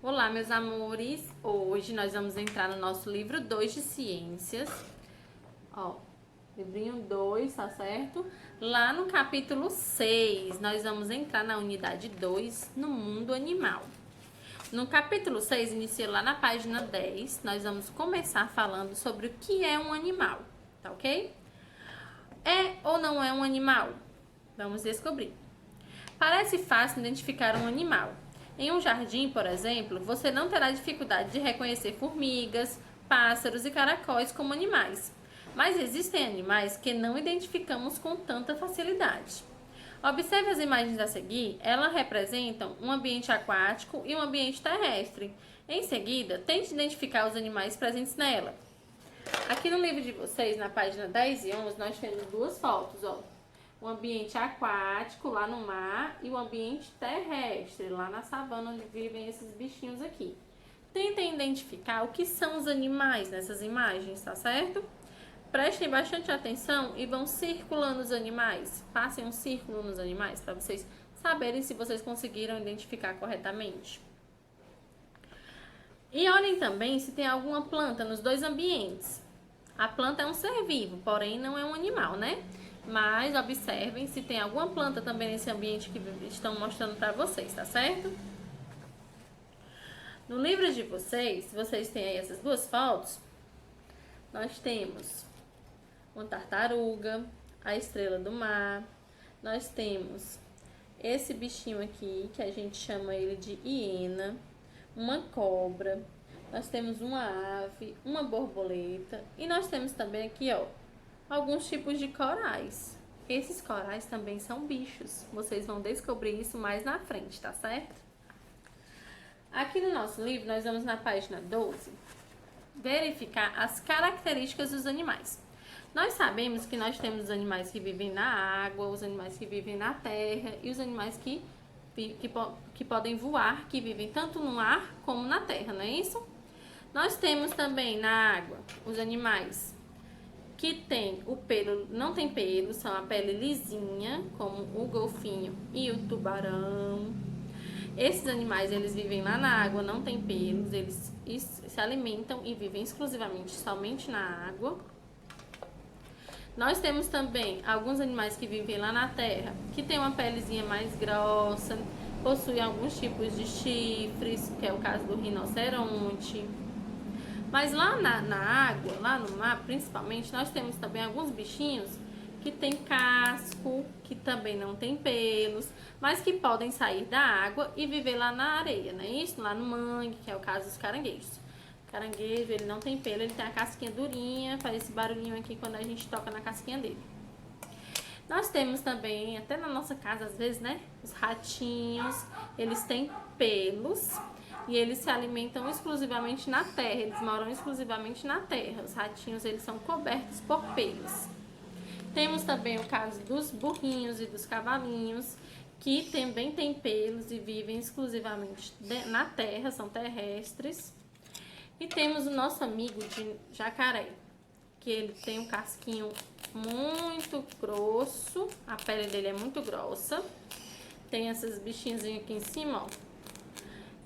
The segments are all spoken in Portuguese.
Olá, meus amores! Hoje nós vamos entrar no nosso livro 2 de ciências. Ó, livrinho 2, tá certo? Lá no capítulo 6, nós vamos entrar na unidade 2, no mundo animal. No capítulo 6, inicia lá na página 10, nós vamos começar falando sobre o que é um animal, tá ok? É ou não é um animal? Vamos descobrir. Parece fácil identificar um animal. Em um jardim, por exemplo, você não terá dificuldade de reconhecer formigas, pássaros e caracóis como animais. Mas existem animais que não identificamos com tanta facilidade. Observe as imagens a seguir, elas representam um ambiente aquático e um ambiente terrestre. Em seguida, tente identificar os animais presentes nela. Aqui no livro de vocês, na página 10 e 11, nós temos duas fotos, ó. O ambiente aquático, lá no mar, e o ambiente terrestre, lá na savana, onde vivem esses bichinhos aqui. Tentem identificar o que são os animais nessas imagens, tá certo? Prestem bastante atenção e vão circulando os animais. Passem um círculo nos animais para vocês saberem se vocês conseguiram identificar corretamente. E olhem também se tem alguma planta nos dois ambientes. A planta é um ser vivo, porém não é um animal, né? Mas observem se tem alguma planta também nesse ambiente que estão mostrando para vocês, tá certo? No livro de vocês, vocês têm aí essas duas fotos. Nós temos uma tartaruga, a estrela do mar. Nós temos esse bichinho aqui, que a gente chama ele de hiena, uma cobra. Nós temos uma ave, uma borboleta. E nós temos também aqui, ó, alguns tipos de corais. Esses corais também são bichos. Vocês vão descobrir isso mais na frente, tá certo? Aqui no nosso livro, nós vamos na página 12 verificar as características dos animais. Nós sabemos que nós temos os animais que vivem na água, os animais que vivem na terra e os animais que podem voar, que vivem tanto no ar como na terra, não é isso? Nós temos também na água os animais que tem o pelo, não tem pelo, são a pele lisinha, como o golfinho e o tubarão. Esses animais, eles vivem lá na água, não tem pelos, eles se alimentam e vivem exclusivamente somente na água. Nós temos também alguns animais que vivem lá na terra, que tem uma pelezinha mais grossa, possuem alguns tipos de chifres, que é o caso do rinoceronte. Mas lá na água, lá no mar principalmente, nós temos também alguns bichinhos que tem casco, que também não tem pelos, mas que podem sair da água e viver lá na areia, não é isso? Lá no mangue, que é o caso dos caranguejos. O caranguejo, ele não tem pelo, ele tem a casquinha durinha, faz esse barulhinho aqui quando a gente toca na casquinha dele. Nós temos também, até na nossa casa às vezes, né? Os ratinhos, eles têm pelos. E eles se alimentam exclusivamente na terra, eles moram exclusivamente na terra. Os ratinhos, eles são cobertos por pelos. Temos também o caso dos burrinhos e dos cavalinhos, que também têm pelos e vivem exclusivamente na terra, são terrestres. E temos o nosso amigo de jacaré, que ele tem um casquinho muito grosso, a pele dele é muito grossa. Tem esses bichinhos aqui em cima, ó.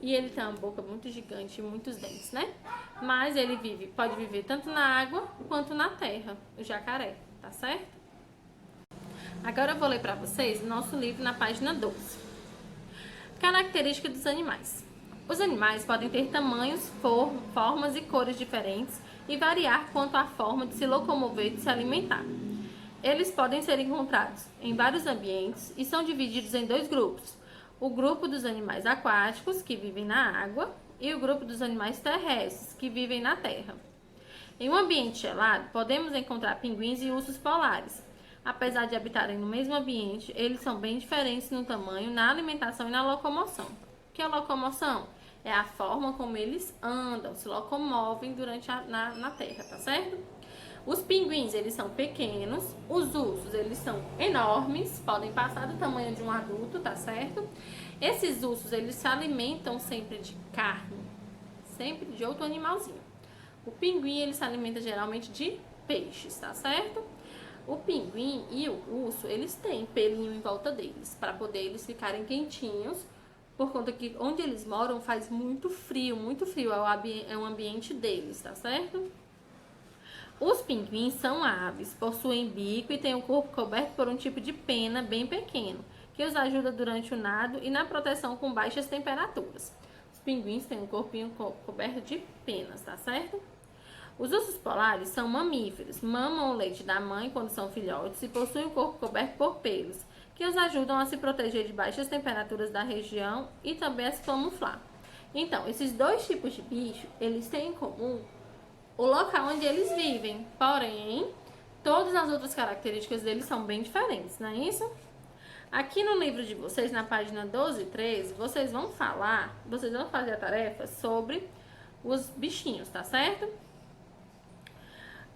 E ele tem uma boca muito gigante e muitos dentes, né? Mas ele pode viver tanto na água quanto na terra, o jacaré, tá certo? Agora eu vou ler para vocês o nosso livro na página 12. Características dos animais. Os animais podem ter tamanhos, formas e cores diferentes e variar quanto à forma de se locomover e de se alimentar. Eles podem ser encontrados em vários ambientes e são divididos em dois grupos. O grupo dos animais aquáticos, que vivem na água, e o grupo dos animais terrestres, que vivem na terra. Em um ambiente gelado, podemos encontrar pinguins e ursos polares. Apesar de habitarem no mesmo ambiente, eles são bem diferentes no tamanho, na alimentação e na locomoção. O que é locomoção? É a forma como eles andam, se locomovem na terra, tá certo? Os pinguins, eles são pequenos, os ursos, eles são enormes, podem passar do tamanho de um adulto, tá certo? Esses ursos, eles se alimentam sempre de carne, sempre de outro animalzinho. O pinguim, ele se alimenta geralmente de peixes, tá certo? O pinguim e o urso, eles têm pelinho em volta deles, para poder eles ficarem quentinhos por conta que onde eles moram faz muito frio, é o ambiente deles, tá certo? Os pinguins são aves, possuem bico e têm o corpo coberto por um tipo de pena bem pequeno, que os ajuda durante o nado e na proteção com baixas temperaturas. Os pinguins têm um corpinho coberto de penas, tá certo? Os ursos polares são mamíferos, mamam o leite da mãe quando são filhotes e possuem o corpo coberto por pelos, que os ajudam a se proteger de baixas temperaturas da região e também a se camuflar. Então, esses dois tipos de bicho, eles têm em comum o local onde eles vivem, porém, todas as outras características deles são bem diferentes, não é isso? Aqui no livro de vocês, na página 12 e 13, vocês vão fazer a tarefa sobre os bichinhos, tá certo?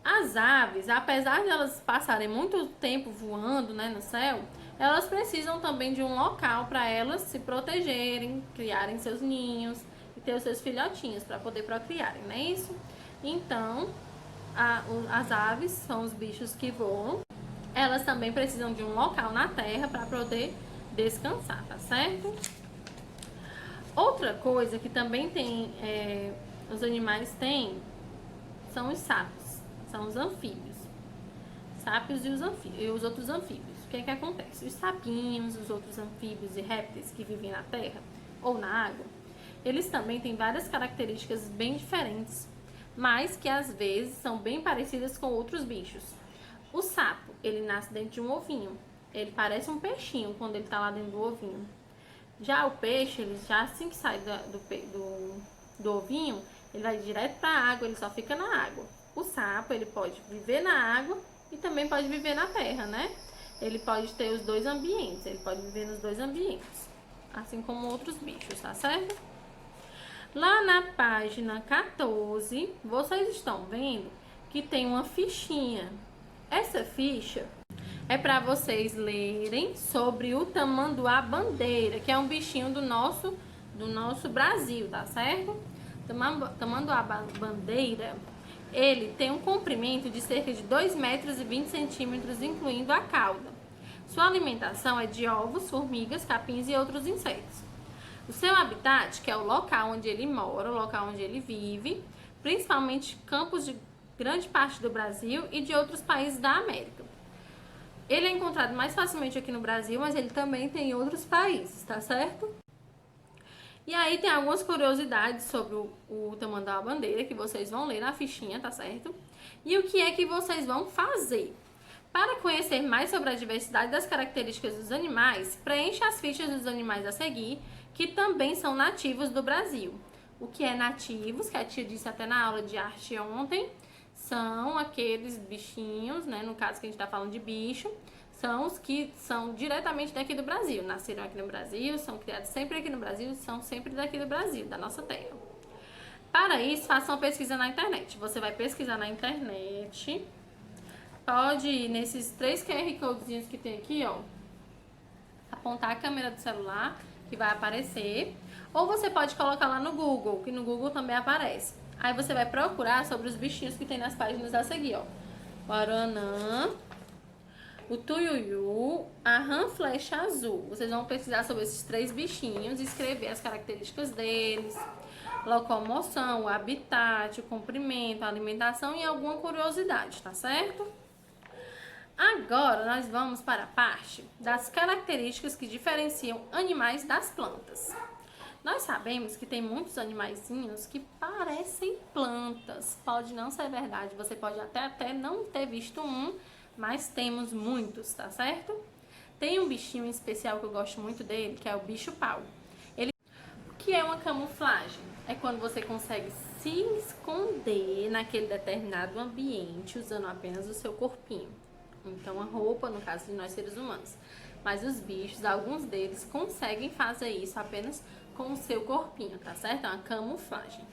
As aves, apesar de elas passarem muito tempo voando, né, no céu, elas precisam também de um local para elas se protegerem, criarem seus ninhos e ter os seus filhotinhos para poder procriarem, não é isso? Então, as aves são os bichos que voam. Elas também precisam de um local na terra para poder descansar, tá certo? Outra coisa que também tem, os animais têm, são os sapos, são os anfíbios. Sápios e os outros anfíbios. O que é que acontece? Os sapinhos, os outros anfíbios e répteis que vivem na terra ou na água, eles também têm várias características bem diferentes, mas que às vezes são bem parecidas com outros bichos. O sapo, ele nasce dentro de um ovinho. Ele parece um peixinho quando ele tá lá dentro do ovinho. Já o peixe, ele já assim que sai do ovinho, ele vai direto para a água, ele só fica na água. O sapo, ele pode viver na água e também pode viver na terra, né? Ele pode ter os dois ambientes, ele pode viver nos dois ambientes, assim como outros bichos, tá certo? Lá na página 14, vocês estão vendo que tem uma fichinha. Essa ficha é para vocês lerem sobre o tamanduá-bandeira, que é um bichinho do nosso Brasil, tá certo? Tamanduá-bandeira, ele tem um comprimento de cerca de 2,20 metros, incluindo a cauda. Sua alimentação é de ovos, formigas, capins e outros insetos. O seu habitat, que é o local onde ele mora, o local onde ele vive, principalmente campos de grande parte do Brasil e de outros países da América. Ele é encontrado mais facilmente aqui no Brasil, mas ele também tem em outros países, tá certo? E aí tem algumas curiosidades sobre o tamanduá-bandeira que vocês vão ler na fichinha, tá certo? E o que é que vocês vão fazer? Para conhecer mais sobre a diversidade das características dos animais, preencha as fichas dos animais a seguir, que também são nativos do Brasil. O que é nativos, que a tia disse até na aula de arte ontem, são aqueles bichinhos, né? No caso que a gente tá falando de bicho, são os que são diretamente daqui do Brasil. Nasceram aqui no Brasil, são criados sempre aqui no Brasil, são sempre daqui do Brasil, da nossa terra. Para isso, faça uma pesquisa na internet. Você vai pesquisar na internet. Pode ir nesses 3 QR Codezinhos que tem aqui, ó. Apontar a câmera do celular, que vai aparecer. Ou você pode colocar lá no Google, que no Google também aparece. Aí você vai procurar sobre os bichinhos que tem nas páginas a seguir, ó. O aranã, o tuiuiu, a rã flecha azul. Vocês vão pesquisar sobre esses 3 bichinhos, escrever as características deles, locomoção, o habitat, o comprimento, a alimentação e alguma curiosidade, tá certo? Agora nós vamos para a parte das características que diferenciam animais das plantas. Nós sabemos que tem muitos animaizinhos que parecem plantas. Pode não ser verdade, você pode até não ter visto um, mas temos muitos, tá certo? Tem um bichinho em especial que eu gosto muito dele, que é o bicho-pau. O que é uma camuflagem? É quando você consegue se esconder naquele determinado ambiente usando apenas o seu corpinho. Então a roupa, no caso de nós seres humanos. Mas os bichos, alguns deles conseguem fazer isso apenas com o seu corpinho, tá certo? É uma camuflagem.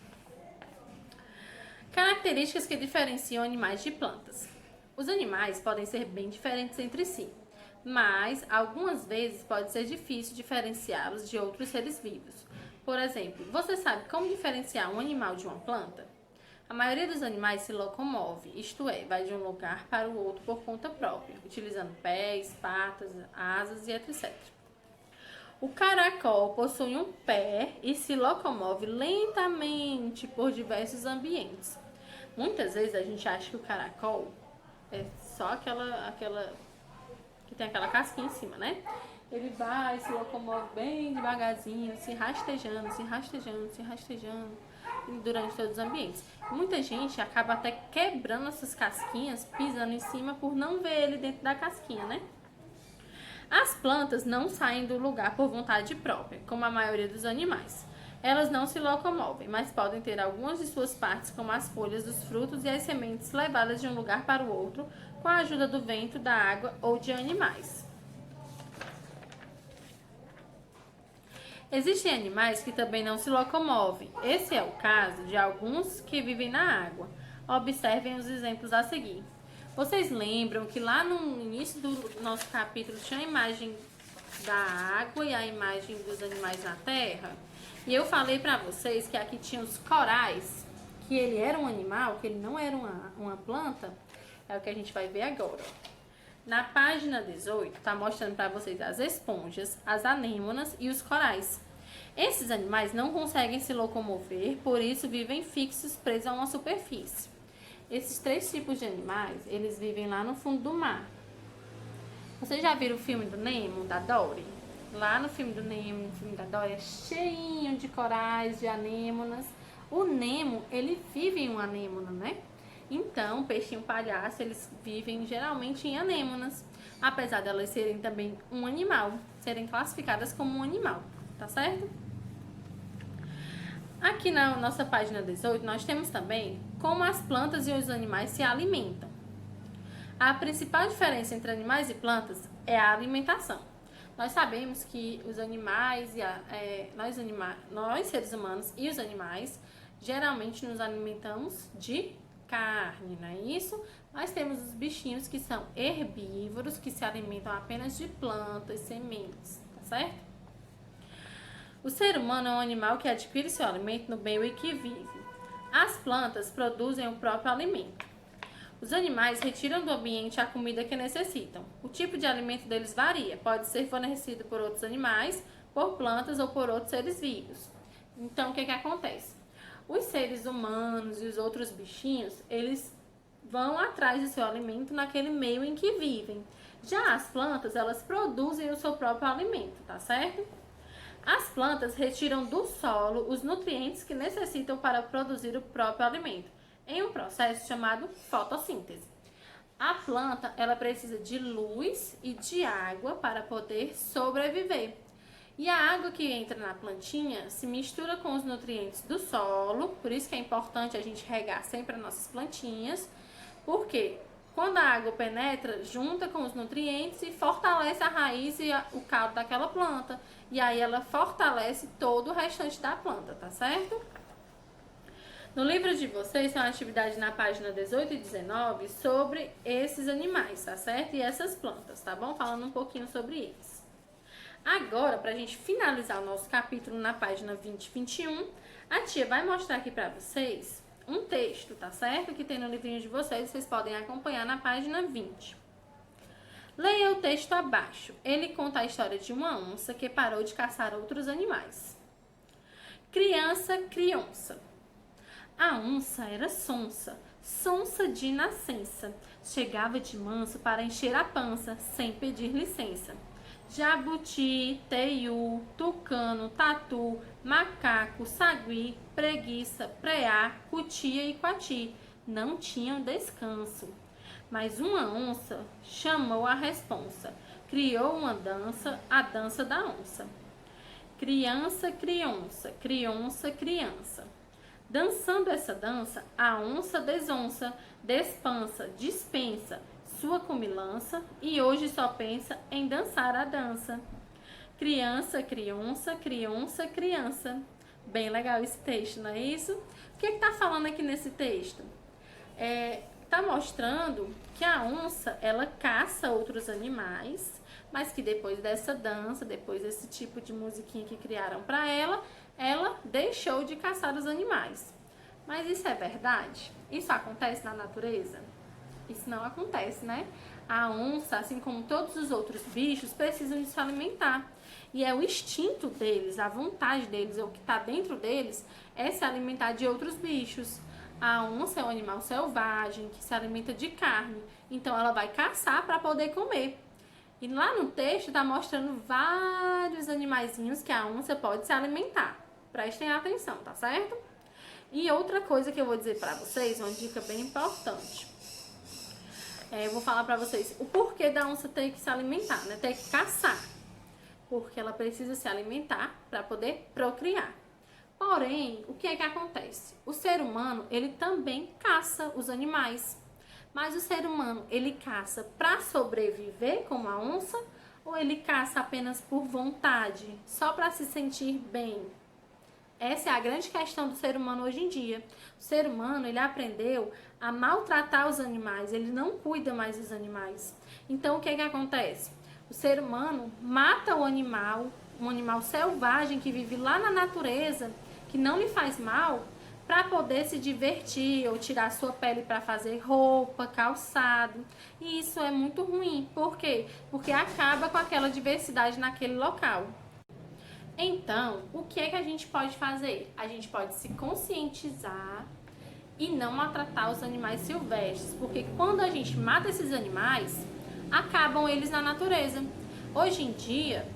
Características que diferenciam animais de plantas. Os animais podem ser bem diferentes entre si, mas algumas vezes pode ser difícil diferenciá-los de outros seres vivos. Por exemplo, você sabe como diferenciar um animal de uma planta? A maioria dos animais se locomove, isto é, vai de um lugar para o outro por conta própria, utilizando pés, patas, asas e etc. O caracol possui um pé e se locomove lentamente por diversos ambientes. Muitas vezes a gente acha que o caracol é só aquela que tem aquela casquinha em cima, né? Ele vai, se locomove bem devagarzinho, se rastejando, se rastejando, se rastejando durante todos os ambientes. Muita gente acaba até quebrando essas casquinhas, pisando em cima por não ver ele dentro da casquinha, né? As plantas não saem do lugar por vontade própria, como a maioria dos animais. Elas não se locomovem, mas podem ter algumas de suas partes, como as folhas dos frutos e as sementes, levadas de um lugar para o outro com a ajuda do vento, da água ou de animais. Existem animais que também não se locomovem. Esse é o caso de alguns que vivem na água. Observem os exemplos a seguir. Vocês lembram que lá no início do nosso capítulo tinha a imagem da água e a imagem dos animais na terra? E eu falei pra vocês que aqui tinha os corais, que ele era um animal, que ele não era uma planta. É o que a gente vai ver agora. Na página 18, tá mostrando pra vocês as esponjas, as anêmonas e os corais. Esses animais não conseguem se locomover, por isso vivem fixos, presos a uma superfície. Esses três tipos de animais, eles vivem lá no fundo do mar. Vocês já viram o filme do Nemo, da Dory? Lá no filme do Nemo, no filme da Dory, é cheinho de corais, de anêmonas. O Nemo, ele vive em uma anêmona, né? Então, o peixinho palhaço, eles vivem geralmente em anêmonas, apesar de elas serem também um animal, serem classificadas como um animal, tá certo? Aqui na nossa página 18, nós temos também como as plantas e os animais se alimentam. A principal diferença entre animais e plantas é a alimentação. Nós sabemos que os animais, nós seres humanos e os animais, geralmente nos alimentamos de carne, não é isso? Nós temos os bichinhos que são herbívoros, que se alimentam apenas de plantas, sementes, tá certo? O ser humano é um animal que adquire seu alimento no meio em que vive. As plantas produzem o próprio alimento. Os animais retiram do ambiente a comida que necessitam. O tipo de alimento deles varia, pode ser fornecido por outros animais, por plantas ou por outros seres vivos. Então, o que acontece? Os seres humanos e os outros bichinhos, eles vão atrás do seu alimento naquele meio em que vivem. Já as plantas, elas produzem o seu próprio alimento, tá certo? As plantas retiram do solo os nutrientes que necessitam para produzir o próprio alimento, em um processo chamado fotossíntese. A planta, ela precisa de luz e de água para poder sobreviver. E a água que entra na plantinha se mistura com os nutrientes do solo, por isso que é importante a gente regar sempre as nossas plantinhas, porque quando a água penetra, junta com os nutrientes e fortalece a raiz e o caule daquela planta. E aí ela fortalece todo o restante da planta, tá certo? No livro de vocês tem uma atividade na página 18 e 19 sobre esses animais, tá certo? E essas plantas, tá bom? Falando um pouquinho sobre eles. Agora, pra gente finalizar o nosso capítulo na página 20 e 21, a tia vai mostrar aqui pra vocês um texto, tá certo? Que tem no livrinho de vocês, vocês podem acompanhar na página 20. Leia o texto abaixo. Ele conta a história de uma onça que parou de caçar outros animais. Criança, criança. A onça era sonsa, sonsa de nascença. Chegava de manso para encher a pança, sem pedir licença. Jabuti, teiu, tucano, tatu, macaco, sagui, preguiça, preá, cutia e coati não tinham descanso. Mas uma onça chamou a responsa, criou uma dança, a dança da onça. Criança, criança, criança, criança. Dançando essa dança, a onça desonça, despança, dispensa sua comilança e hoje só pensa em dançar a dança. Criança, criança, criança, criança. Bem legal esse texto, não é isso? O que está falando aqui nesse texto? Está mostrando que a onça, ela caça outros animais, mas que depois dessa dança, depois desse tipo de musiquinha que criaram para ela, ela deixou de caçar os animais. Mas isso é verdade? Isso acontece na natureza? Isso não acontece, né? A onça, assim como todos os outros bichos, precisam de se alimentar. E é o instinto deles, a vontade deles, o que está dentro deles, é se alimentar de outros bichos. A onça é um animal selvagem que se alimenta de carne, então ela vai caçar para poder comer. E lá no texto está mostrando vários animaizinhos que a onça pode se alimentar. Prestem atenção, tá certo? E outra coisa que eu vou dizer para vocês, uma dica bem importante. Eu vou falar para vocês o porquê da onça ter que se alimentar, né? Ter que caçar. Porque ela precisa se alimentar para poder procriar. Porém, o que é que acontece? O ser humano, ele também caça os animais. Mas o ser humano, ele caça para sobreviver, como a onça, ou ele caça apenas por vontade, só para se sentir bem? Essa é a grande questão do ser humano hoje em dia. O ser humano, ele aprendeu a maltratar os animais, ele não cuida mais dos animais. Então, o que é que acontece? O ser humano mata o animal, um animal selvagem que vive lá na natureza, que não lhe faz mal, para poder se divertir ou tirar sua pele para fazer roupa, calçado. E isso é muito ruim. Por quê? Porque acaba com aquela diversidade naquele local. Então, o que é que a gente pode fazer? A gente pode se conscientizar e não maltratar os animais silvestres, porque quando a gente mata esses animais, acabam eles na natureza. Hoje em dia,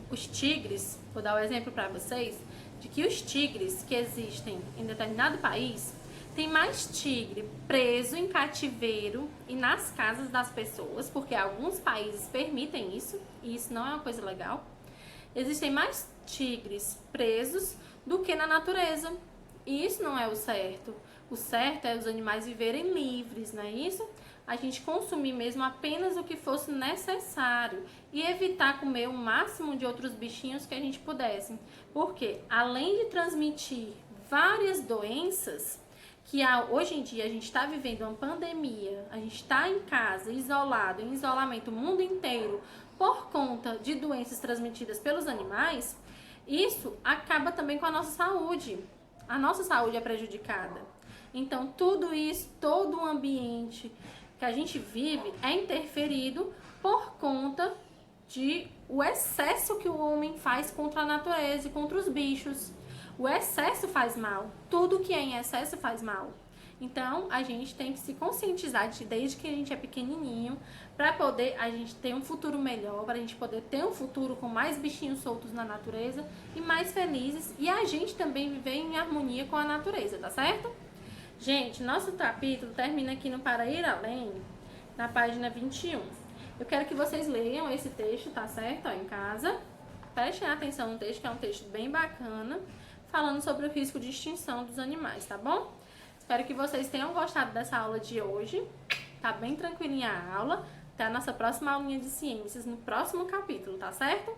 os tigres, vou dar um exemplo para vocês, de que os tigres que existem em determinado país, tem mais tigre preso em cativeiro e nas casas das pessoas, porque alguns países permitem isso, e isso não é uma coisa legal. Existem mais tigres presos do que na natureza. E isso não é o certo. O certo é os animais viverem livres, não é isso? A gente consumir mesmo apenas o que fosse necessário e evitar comer o máximo de outros bichinhos que a gente pudesse. Porque além de transmitir várias doenças, que hoje em dia a gente está vivendo uma pandemia, a gente está em casa, isolado, em isolamento o mundo inteiro, por conta de doenças transmitidas pelos animais, isso acaba também com a nossa saúde. A nossa saúde é prejudicada. Então, tudo isso, todo o ambiente que a gente vive é interferido por conta de o excesso que o homem faz contra a natureza e contra os bichos. O excesso faz mal. Tudo que é em excesso faz mal. Então, a gente tem que se conscientizar desde que a gente é pequenininho, para poder a gente ter um futuro melhor, para a gente poder ter um futuro com mais bichinhos soltos na natureza e mais felizes, e a gente também viver em harmonia com a natureza, tá certo? Gente, nosso capítulo termina aqui no Para Ir Além, na página 21. Eu quero que vocês leiam esse texto, tá certo? Em casa. Prestem atenção no texto, que é um texto bem bacana, falando sobre o risco de extinção dos animais, tá bom? Espero que vocês tenham gostado dessa aula de hoje. Tá bem tranquilinha a aula. Até a nossa próxima aulinha de ciências no próximo capítulo, tá certo?